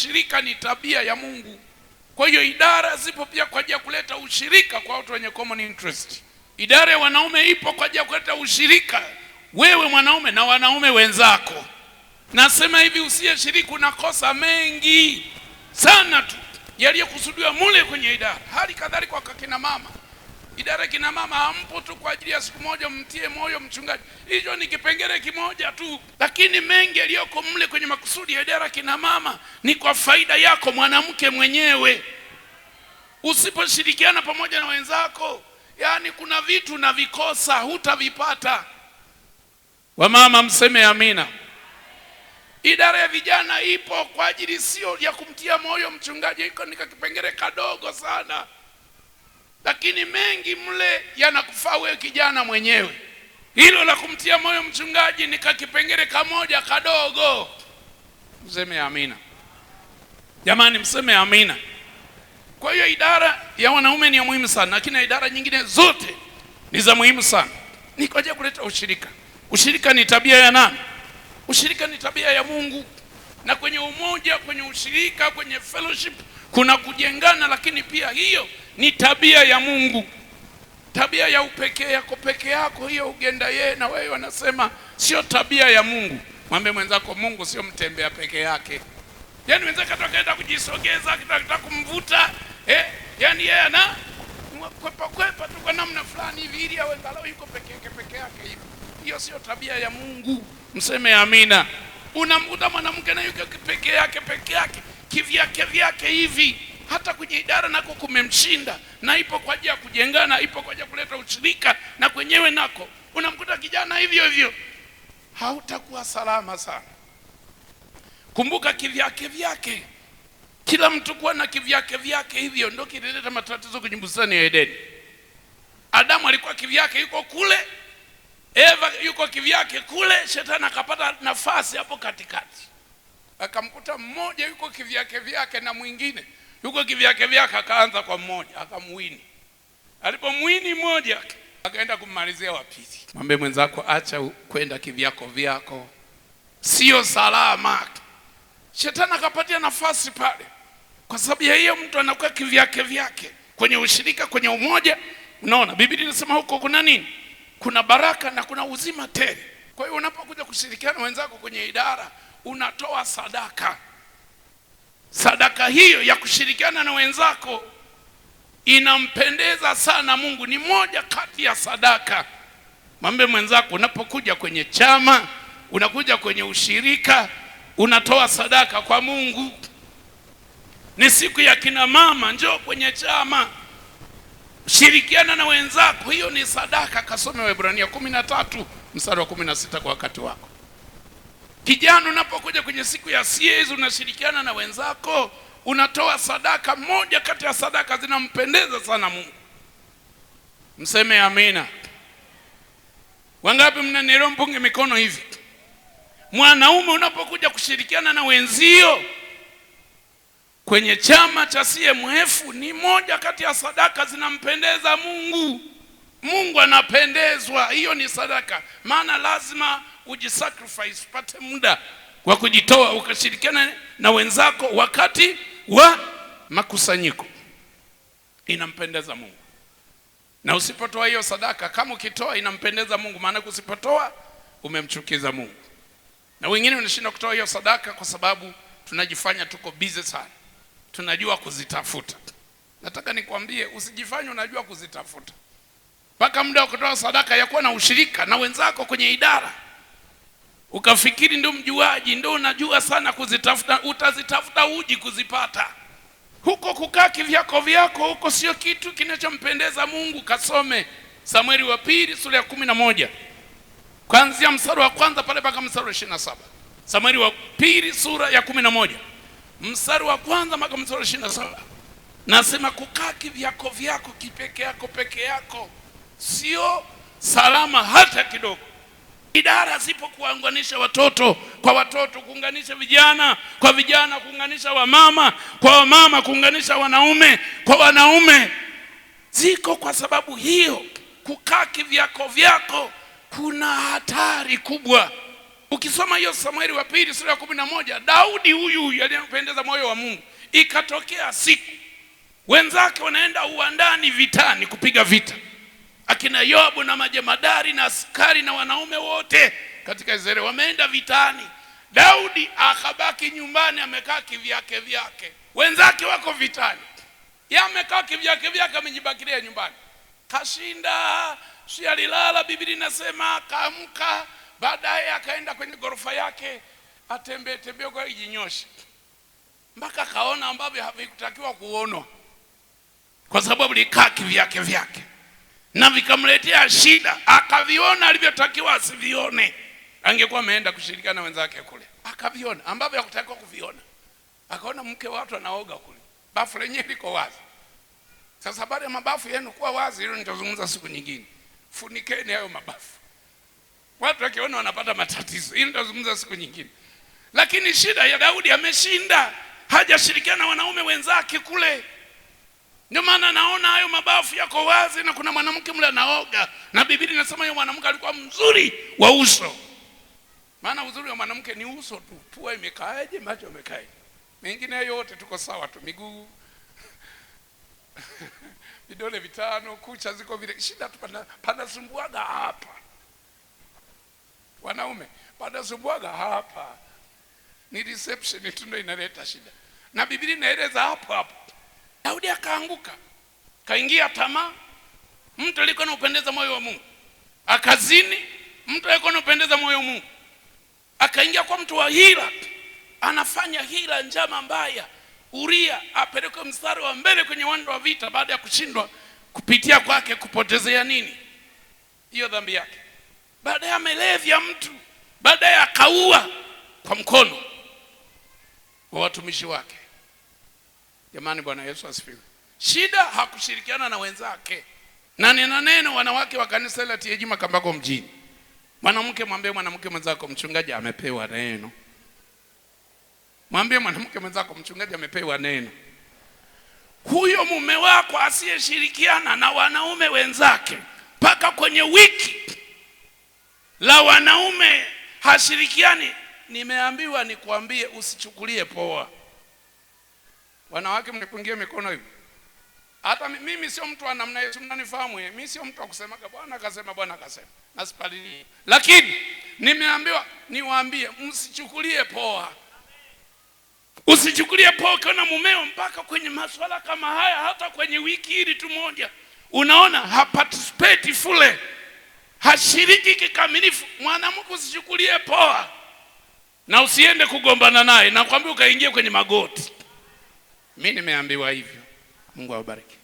ushirika ni tabia ya Mungu. Kwa hiyo idara zipo pia kwa ajili ya kuleta ushirika kwa watu wenye common interest. Idara ya wanaume ipo kwa ajili ya kuleta ushirika, wewe mwanaume na wanaume wenzako. Nasema hivi, usiyeshiriki unakosa mengi sana tu yaliyokusudiwa mule kwenye idara. Hali kadhalika kwa kina mama, idara kina mama hampo tu kwa ajili ya siku moja mtie moyo mchungaji, hicho ni kipengele kimoja tu, lakini mengi yaliyoko mle kwenye makusudi ya idara kina mama ni kwa faida yako mwanamke mwenyewe. Usiposhirikiana pamoja na wenzako, yani kuna vitu na vikosa hutavipata. Wamama mseme amina. Idara ya vijana ipo kwa ajili sio ya kumtia moyo mchungaji, iko ni kipengele kadogo sana, lakini mengi mle yanakufaa wewe kijana mwenyewe. Hilo la kumtia moyo mchungaji ni kipengele kamoja kadogo. Mseme amina jamani, mseme amina. Kwa hiyo idara ya wanaume ni ya muhimu sana, lakini idara nyingine zote ni za muhimu sana. Ni kwa ajili ya kuleta ushirika. Ushirika ni tabia ya nani? Ushirika ni tabia ya Mungu. Na kwenye umoja, kwenye ushirika, kwenye fellowship kuna kujengana, lakini pia hiyo ni tabia ya Mungu. Tabia ya upekee yako peke yako, hiyo ugenda yeye na wewe wanasema sio tabia ya Mungu. Mwambie mwenzako, Mungu sio mtembea peke yake. Yani mwenzako atakaenda kujisogeza, akitaka kumvuta, yani yeye ana kwepa tu kwa namna fulani hivi ili awe angalau yuko peke yake hivi. Hiyo sio tabia ya Mungu. Mseme amina. Unamkuta mwanamke na yuko peke yake kivyake hivi, hata kwenye idara nako kumemshinda, na ipo kwa ajili ya kujengana, ipo kwa ajili ya kuleta ushirika, na kwenyewe nako unamkuta kijana hivyo, hautakuwa salama sana. Kumbuka kivyake, kila mtu kuwa na kivyake hivyo ndio kilileta matatizo kwenye bustani ya Edeni. Adamu alikuwa kivyake yuko kule, Eva yuko kivyake kule, shetani akapata nafasi hapo katikati. Akamkuta mmoja yuko kivyake na mwingine yuko kivyake, akaanza kwa mmoja akamwini. Alipomwini mmoja akaenda kummalizia wa pili. Mwambie mwenzako, acha kwenda kivyako, sio salama. Shetani akapatia nafasi pale. Kwa sababu ya hiyo mtu anakuwa kivyake kwenye ushirika, kwenye umoja. Unaona Biblia inasema huko kuna nini? Kuna baraka na kuna uzima tele. Kwa hiyo unapokuja kushirikiana wenzako kwenye idara, unatoa sadaka. Sadaka hiyo ya kushirikiana na wenzako inampendeza sana Mungu. Ni moja kati ya sadaka. Mwambie mwenzako, unapokuja kwenye chama, unakuja kwenye ushirika, unatoa sadaka kwa Mungu. Ni siku ya kina mama, njoo kwenye chama, shirikiana na wenzako, hiyo ni sadaka. Kasome Waebrania 13 mstari wa 16 kwa wakati wako. Kijana, unapokuja kwenye siku ya siezi, unashirikiana na wenzako, unatoa sadaka. Moja kati ya sadaka zinampendeza sana Mungu. Mseme amina. Wangapi mnanielewa? Mpunge mikono hivi. Mwanaume, unapokuja kushirikiana na wenzio kwenye chama cha CMF, ni moja kati ya sadaka zinampendeza Mungu. Mungu anapendezwa, hiyo ni sadaka. Maana lazima ujisacrifice, pate muda wa kujitoa, ukashirikiana na wenzako wakati wa makusanyiko. Inampendeza Mungu. Na usipotoa hiyo sadaka, kama ukitoa inampendeza Mungu, maana usipotoa umemchukiza Mungu. Na wengine wanashinda kutoa hiyo sadaka kwa sababu tunajifanya tuko busy sana, tunajua kuzitafuta. Nataka nikwambie, usijifanye unajua kuzitafuta. Mpaka muda wa kutoa sadaka ya kuwa na ushirika na wenzako kwenye idara, ukafikiri ndio mjuaji, ndio unajua sana kuzitafuta. Utazitafuta uji kuzipata. Huko kukaa kivyako huko sio kitu kinachompendeza Mungu. Kasome Samueli wa pili sura ya 11 kuanzia mstari wa kwanza pale mpaka mstari wa 27. Samueli wa pili sura ya 11 mstari wa kwanza mpaka mstari wa 27. Nasema kukaa kivyako peke yako sio salama hata kidogo. Idara zipo kuunganisha watoto kwa watoto, kuunganisha vijana kwa vijana, kuunganisha wamama kwa wamama, kuunganisha wanaume kwa wanaume. Ziko kwa sababu hiyo. Kukaa kivyako kuna hatari kubwa. Ukisoma hiyo Samueli wa pili sura ya 11, Daudi huyu aliyempendeza moyo wa Mungu, ikatokea siku wenzake wanaenda uwandani vitani kupiga vita, akina Yoabu na majemadari na askari na wanaume wote katika Israeli wameenda vitani. Daudi akabaki nyumbani amekaa kivyake vyake, wenzake wako vitani, yeye amekaa kivyake vyake, amejibakilia nyumbani. Kashinda, si alilala, Biblia inasema kaamka, baadaye akaenda kwenye gorofa yake atembee kwa kujinyosha, mpaka kaona ambavyo havikutakiwa kuonwa, kwa sababu likaa kivyake vyake na vikamletea shida. Akaviona alivyotakiwa asivione. Angekuwa ameenda kushirikiana na wenzake kule, akaviona ambavyo hakutakiwa kuviona. Akaona mke watu anaoga kule, bafu lenyewe liko wazi. Sasa baada ya mabafu yenu kuwa wazi, hilo nitazungumza siku nyingine. Funikeni hayo mabafu. Watu wakiona wanapata matatizo, hilo nitazungumza siku nyingine. Lakini shida ya Daudi, ameshinda, hajashirikiana na wanaume wenzake kule. Ndio maana naona hayo mabafu yako wazi na kuna mwanamke mle anaoga, na Biblia inasema yule mwanamke alikuwa mzuri wa uso. Maana uzuri wa mwanamke ni uso tu, pua imekaaje, macho yamekaaje. Mengine yote tuko sawa tu, miguu vidole vitano, kucha ziko vile. Shida tu panasumbuaga hapa. Wanaume panasumbuaga hapa. Ni reception tu ndio inaleta shida. Na Biblia inaeleza hapo. Daudi akaanguka, kaingia tamaa. Mtu alikuwa anapendeza moyo wa Mungu akazini. Mtu alikuwa anapendeza moyo wa Mungu akaingia kwa mtu wa hila, anafanya hila, njama mbaya. Uria apeleke mstari wa mbele kwenye uwanja wa vita baada ya kushindwa kupitia kwake kupotezea nini? Hiyo dhambi yake. Baadaye amelevya mtu, baadaye akaua kwa mkono wa watumishi wake. Jamani, Bwana Yesu asifiwe. Shida hakushirikiana na wenzake. Na nina neno wanawake wa kanisa la TAG Makambako mjini. Mwanamke, mwambie mwanamke mwenzako, mchungaji amepewa neno. Mwambie mwanamke mwenzako, mchungaji amepewa neno. Huyo mume wako asiyeshirikiana na wanaume wenzake, paka kwenye wiki la wanaume hashirikiani, nimeambiwa nikuambie usichukulie poa. Wanawake mnipungie mikono hivi. Hata mimi sio mtu wa namna hiyo, mnanifahamu. Mimi sio mtu wa kusemaga Bwana akasema, Bwana akasema, nasipalili. Lakini nimeambiwa niwaambie msichukulie poa. Usichukulie poa ukiona mumeo mpaka kwenye masuala kama haya, hata kwenye wiki hili tu moja unaona haparticipate fully, hashiriki kikamilifu. Mwanamke usichukulie poa, na usiende kugombana naye, na kwambia ukaingia kwenye magoti. Mimi nimeambiwa hivyo. Mungu awabariki.